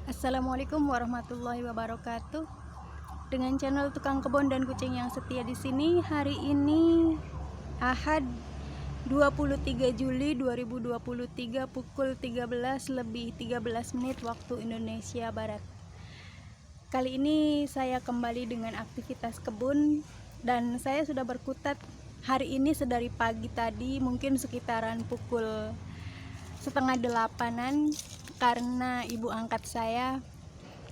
Assalamualaikum warahmatullahi wabarakatuh. Dengan channel Tukang Kebun dan Kucing yang setia di sini, hari ini Ahad 23 Juli 2023 pukul 13:13 waktu Indonesia Barat. Kali ini saya kembali dengan aktivitas kebun dan saya sudah berkutat hari ini sedari pagi tadi, mungkin sekitaran pukul 7:30 karena ibu angkat saya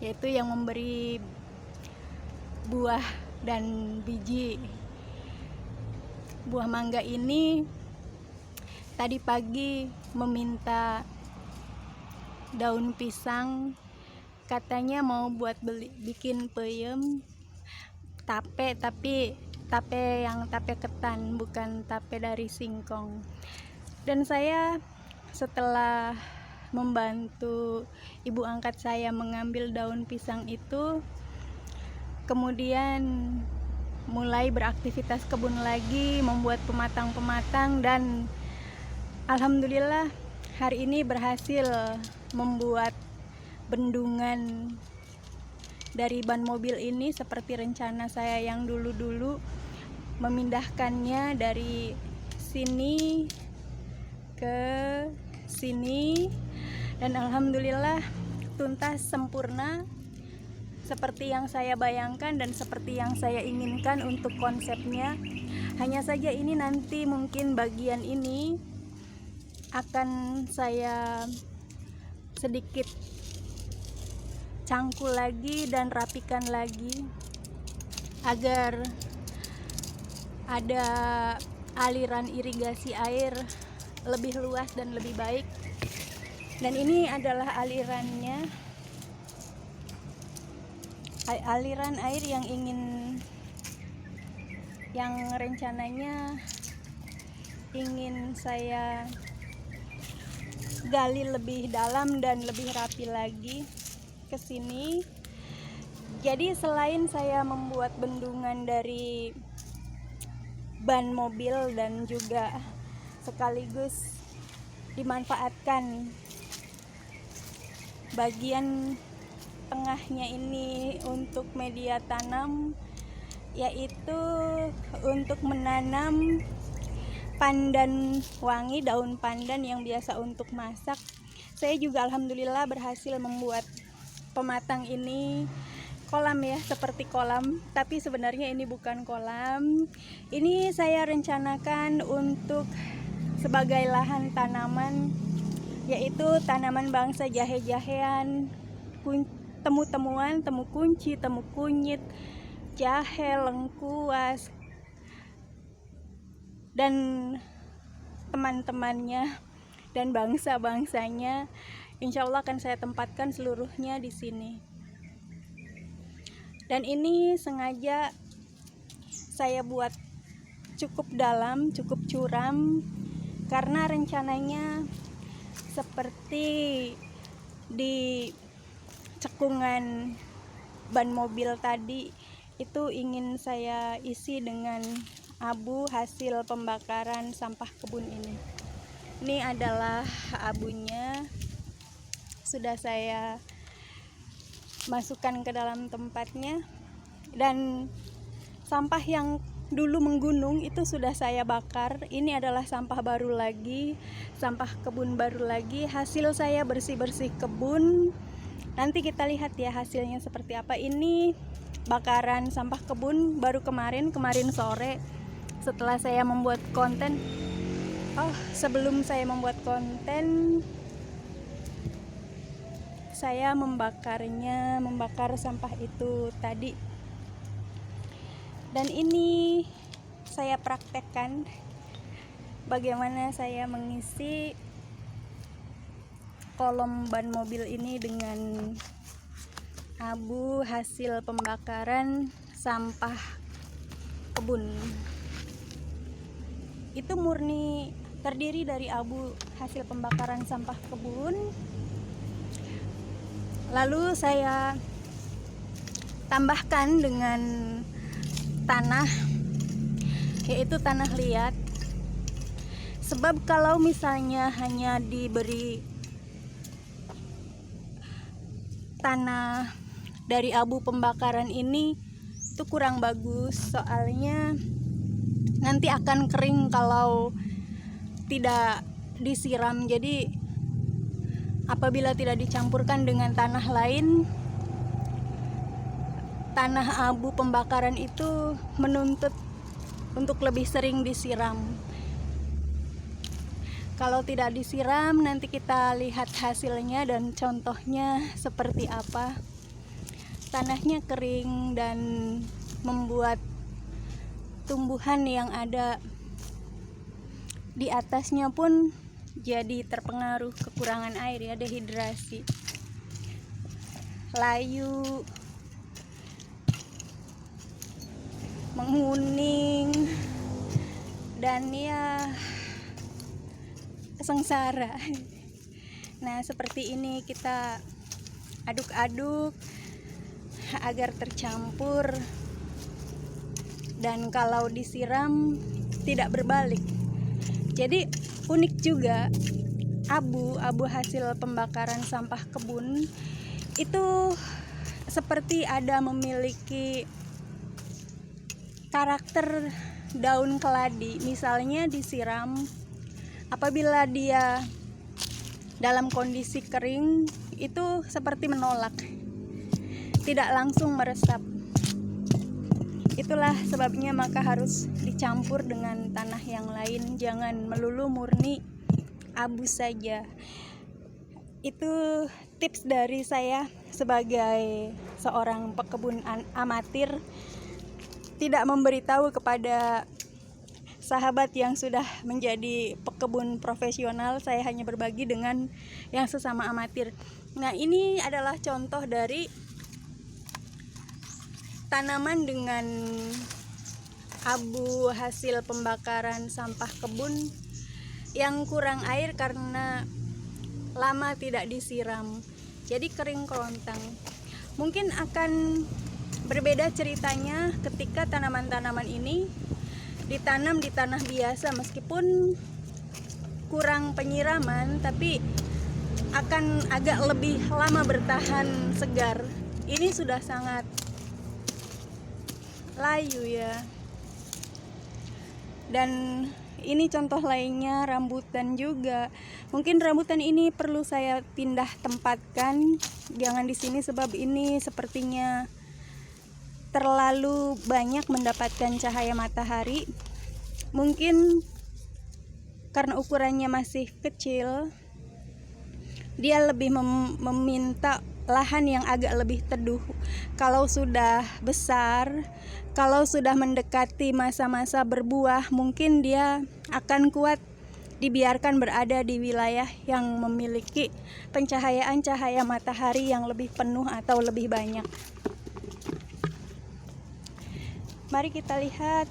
yaitu yang memberi buah dan biji buah mangga ini tadi pagi meminta daun pisang, katanya mau buat bikin peyem tapi yang tape ketan, bukan tape dari singkong. Dan saya setelah membantu ibu angkat saya mengambil daun pisang itu, kemudian mulai beraktivitas kebun lagi, membuat pematang-pematang, dan alhamdulillah hari ini berhasil membuat bendungan dari ban mobil ini seperti rencana saya yang dulu-dulu, memindahkannya dari sini ke sini, dan alhamdulillah tuntas sempurna seperti yang saya bayangkan dan seperti yang saya inginkan untuk konsepnya. Hanya saja ini nanti mungkin bagian ini akan saya sedikit cangkul lagi dan rapikan lagi agar ada aliran irigasi air lebih luas dan lebih baik. Dan ini adalah alirannya, aliran air yang rencananya ingin saya gali lebih dalam dan lebih rapi lagi ke sini. Jadi selain saya membuat bendungan dari ban mobil dan juga sekaligus dimanfaatkan bagian tengahnya ini untuk media tanam, yaitu untuk menanam pandan wangi, daun pandan yang biasa untuk masak. Saya juga alhamdulillah berhasil membuat pematang ini kolam, ya, seperti kolam, tapi sebenarnya ini bukan kolam. Ini saya rencanakan untuk sebagai lahan tanaman, yaitu tanaman bangsa jahe-jahean, temu-temuan, temu kunci, temu kunyit, jahe, lengkuas, dan teman-temannya dan bangsa-bangsanya. Insya Allah akan saya tempatkan seluruhnya di sini. Dan ini sengaja saya buat cukup dalam, cukup curam, karena rencananya seperti di cekungan ban mobil tadi itu ingin saya isi dengan abu hasil pembakaran sampah kebun ini. Ini adalah abunya, sudah saya masukkan ke dalam tempatnya, dan sampah yang dulu menggunung itu sudah saya bakar. Ini adalah sampah baru lagi, sampah kebun baru lagi, hasil saya bersih-bersih kebun. Nanti kita lihat ya hasilnya seperti apa. Ini bakaran sampah kebun baru kemarin sore setelah saya membuat konten. Sebelum saya membuat konten, saya membakar sampah itu tadi. Dan ini saya praktekkan bagaimana saya mengisi kolom ban mobil ini dengan abu hasil pembakaran sampah kebun. Itu murni terdiri dari abu hasil pembakaran sampah kebun. Lalu saya tambahkan dengan tanah, yaitu tanah liat. Sebab kalau misalnya hanya diberi tanah dari abu pembakaran ini itu kurang bagus, soalnya nanti akan kering kalau tidak disiram. Jadi apabila tidak dicampurkan dengan tanah lain, tanah abu pembakaran itu menuntut untuk lebih sering disiram. Kalau tidak disiram, nanti kita lihat hasilnya dan contohnya seperti apa. Tanahnya kering dan membuat tumbuhan yang ada di atasnya pun jadi terpengaruh kekurangan air, ya, dehidrasi, layu, menguning, dan ya sengsara. Nah, seperti ini kita aduk-aduk agar tercampur, dan kalau disiram tidak berbalik. Jadi unik juga, abu hasil pembakaran sampah kebun itu seperti ada memiliki karakter daun keladi. Misalnya disiram, apabila dia dalam kondisi kering itu seperti menolak, tidak langsung meresap. Itulah sebabnya maka harus dicampur dengan tanah yang lain, jangan melulu murni abu saja. Itu tips dari saya sebagai seorang pekebun amatir, tidak memberitahu kepada sahabat yang sudah menjadi pekebun profesional. Saya hanya berbagi dengan yang sesama amatir. Nah, ini adalah contoh dari tanaman dengan abu hasil pembakaran sampah kebun yang kurang air karena lama tidak disiram, jadi kering kerontang. Mungkin akan berbeda ceritanya ketika tanaman-tanaman ini ditanam di tanah biasa, meskipun kurang penyiraman tapi akan agak lebih lama bertahan segar. Ini sudah sangat layu, ya. Dan ini contoh lainnya, rambutan juga. Mungkin rambutan ini perlu saya pindah tempatkan, jangan di sini sebab ini sepertinya terlalu banyak mendapatkan cahaya matahari. Mungkin karena ukurannya masih kecil, dia lebih meminta lahan yang agak lebih teduh. Kalau sudah besar, kalau sudah mendekati masa-masa berbuah, mungkin dia akan kuat dibiarkan berada di wilayah yang memiliki pencahayaan cahaya matahari yang lebih penuh atau lebih banyak. Mari kita lihat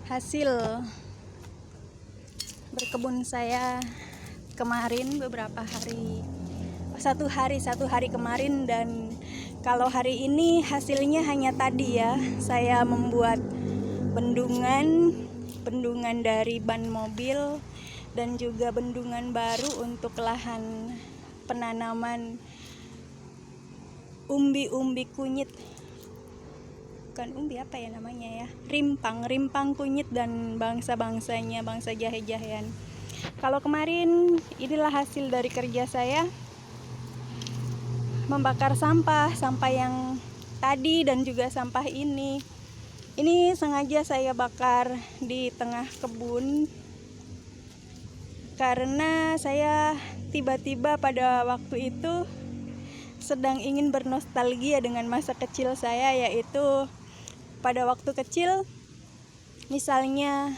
hasil berkebun saya kemarin, beberapa hari, satu hari kemarin. Dan kalau hari ini hasilnya hanya tadi, ya, saya membuat bendungan dari ban mobil dan juga bendungan baru untuk lahan penanaman umbi kunyit, bukan umbi, apa ya namanya, ya, rimpang kunyit dan bangsa-bangsanya, bangsa jahe-jahean. Kalau kemarin, inilah hasil dari kerja saya membakar sampah yang tadi dan juga sampah ini. Ini sengaja saya bakar di tengah kebun karena saya tiba-tiba pada waktu itu sedang ingin bernostalgia dengan masa kecil saya, yaitu pada waktu kecil misalnya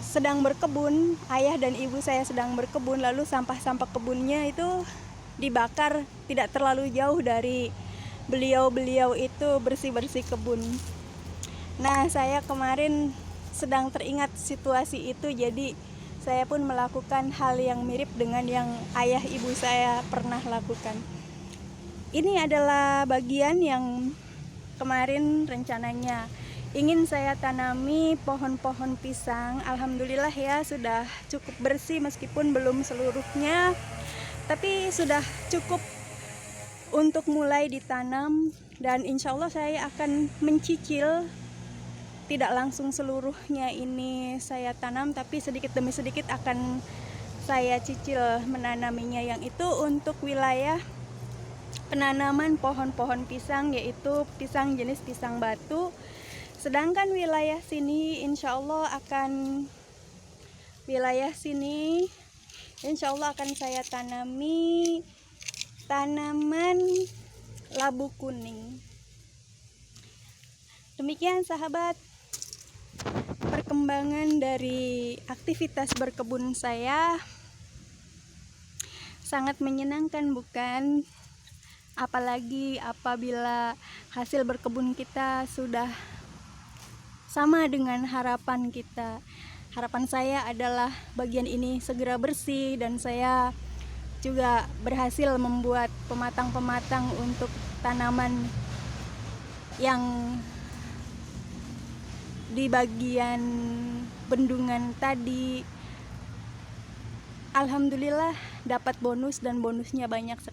sedang berkebun, ayah dan ibu saya sedang berkebun, lalu sampah-sampah kebunnya itu dibakar tidak terlalu jauh dari beliau itu bersih-bersih kebun. Nah, saya kemarin sedang teringat situasi itu, jadi saya pun melakukan hal yang mirip dengan yang ayah ibu saya pernah lakukan. Ini adalah bagian yang kemarin rencananya ingin saya tanami pohon-pohon pisang. Alhamdulillah, ya, sudah cukup bersih meskipun belum seluruhnya. tapi sudah cukup untuk mulai ditanam, dan insya Allah saya akan mencicil, tidak langsung seluruhnya ini saya tanam, tapi sedikit demi sedikit akan saya cicil menanaminya, yang itu untuk wilayah penanaman pohon-pohon pisang, yaitu pisang jenis pisang batu. Sedangkan wilayah sini insya Allah akan saya tanami tanaman labu kuning. Demikian sahabat, perkembangan dari aktivitas berkebun saya. Sangat menyenangkan bukan? Apalagi apabila hasil berkebun kita sudah sama dengan harapan kita. Harapan saya adalah bagian ini segera bersih, dan saya juga berhasil membuat pematang-pematang untuk tanaman yang di bagian bendungan tadi. Alhamdulillah dapat bonus, dan bonusnya banyak sekali.